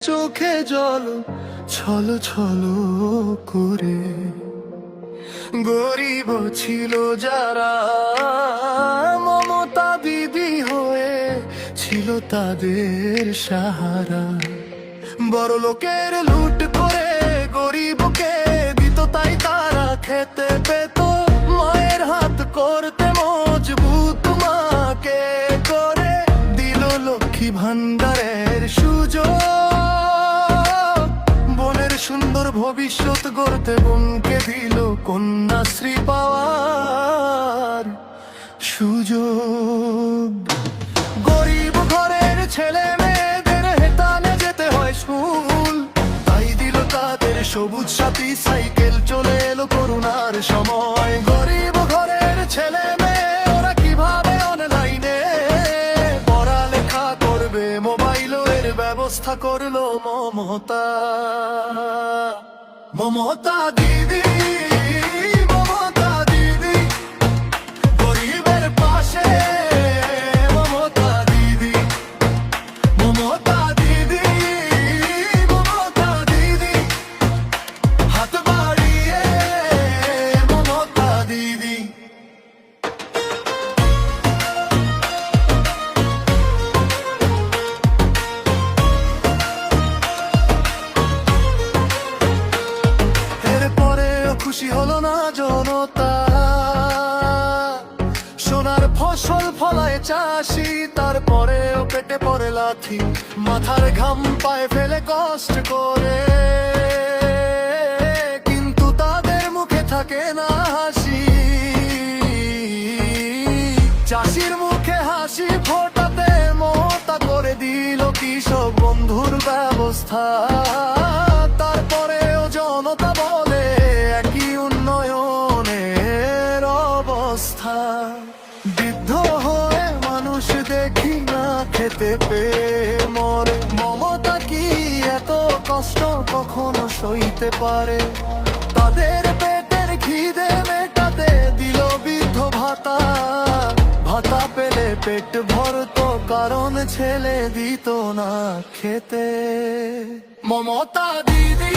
চোখে জল ছলো ছলো করে গরিব ছিল যারা মমতা দিদি হয়ে ছিল তাদের সাহারা। বড় লোকের লুট করে গরিবকে দিত তাই তারা খেতে পেত। মায়ের হাত করতে মজবুত মাকে করে দিল লক্ষ্মী ভান্ডারের সুযোগ। সুন্দর ভবিষ্যৎ গড়তে বোনকে দিল কন্যাশ্রী পাওয়ার সুযোগ। গরিব ঘরের ছেলে মেয়েদের হেতানে যেতে হয় স্কুল, তাই দিল তাদের সবুজ সাথী সাইকেল। চলে এলো করোনার সময়, গরিব ঘরের ছেলে মেয়ে ওরা কিভাবে অনলাইনে পড়ালেখা করবে। মোবাইলের ব্যবস্থা করলো মমতা। মমতা দিদি, মমতা দিদি গরিবের পাশে। মমতা দিদি, মমতা দিদি, মমতা দিদি হাত বাড়িয়ে। মমতা দিদি খুশি হলো না জনতা। সোনার ফসল ফলায় চাষি, তারপরেও পেটে পড়ে লাথি। মাথার ঘাম পায়ে ফেলে কষ্ট করে, কিন্তু তাদের মুখে থাকে না হাসি। চাষির মুখে হাসি ফোটাতে মমতা করে দিল কৃষক বন্ধুর ব্যবস্থা। তারপরেও জনতা বলে একই উন্নয়নের অবস্থা। বৃদ্ধ হয়ে মানুষ দেখি না খেতে পেয়ে মরে। মমতা কি এত কষ্ট কখনো সইতে পারে? তাদের পেটের খিদে মেটাতে দিল বৃদ্ধ ভাতা। ভাতা পেলে পেট ভরতো, কারণ ছেলে দিত না খেতে। মমতা দিদি।